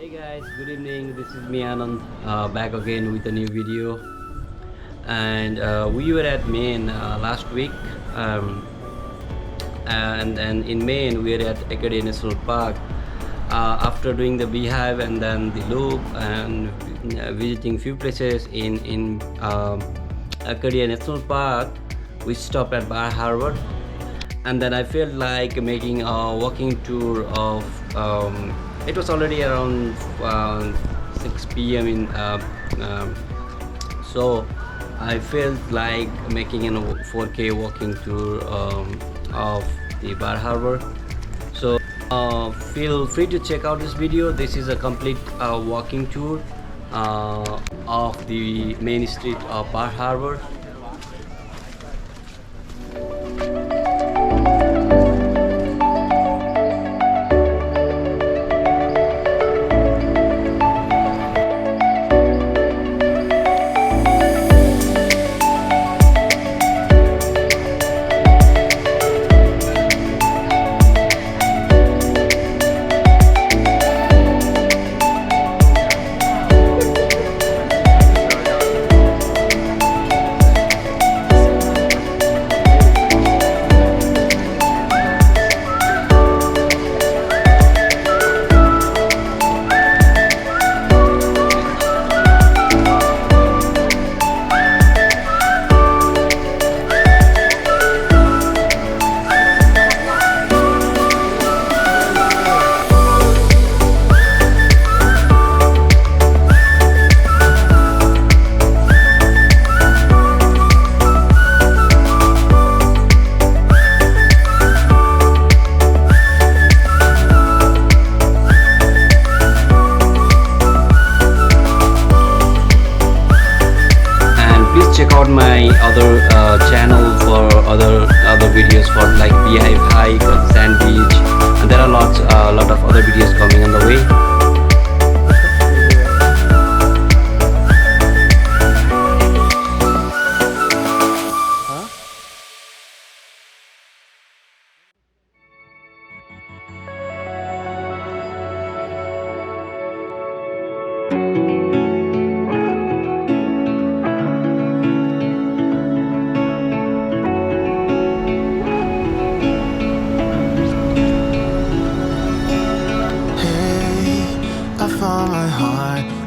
Hey guys, good evening. This is me Anand, back again with a new video. And we were at Maine last week, um, and in Maine we were at Acadia National Park. After doing the beehive and then the loop and visiting few places in Acadia National Park, we stopped at Har Harbor, and then I felt like making a walking tour of. It was already around 6 p.m. So I felt like making a 4K walking tour of the Har Harbor. So feel free to check out this video. This is a complete walking tour of the main street of Har Harbor. Check out my other channel for other videos for like beehive hike or the sand beach, and there are a lot of other videos coming on the way.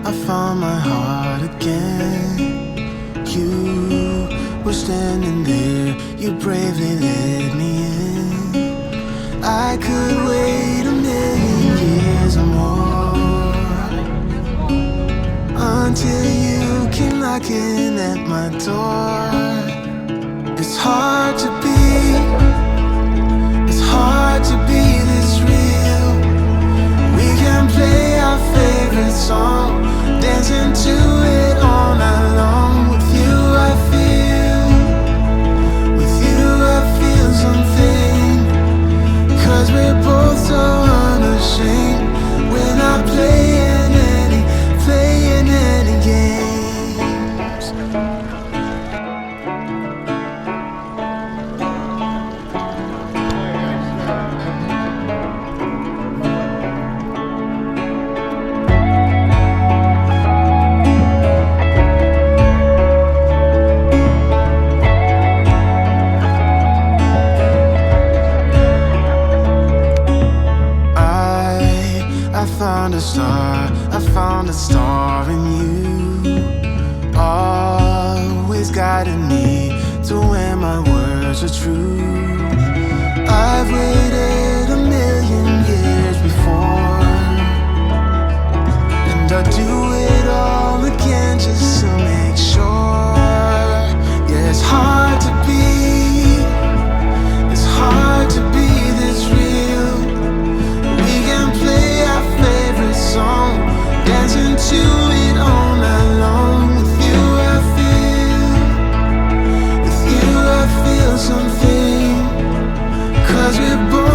I found my heart again. You were standing there, you bravely let me in. I could wait a million years or more until you came knocking at my door. It's hard to be this real. We can play our favorite song, dancing to it all night long. With you I feel something, 'cause we're both so unashamed. We're not playing any games. I found a star in you, always guiding me to where my words are true. I've waited a million years before, and I'll do it all again just to make sure. Yeah, it's hard to be this real. We can play our favorite song, dancing to it all night long. With you I feel something, 'cause we're both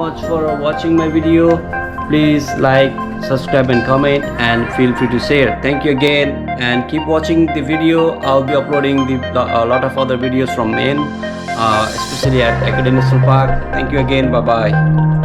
much for watching my video. Please like, subscribe and comment, and feel free to share. Thank you again, and keep watching the video. I'll be uploading a lot of other videos from Maine, especially at Acadia National Park. Thank you again. Bye bye.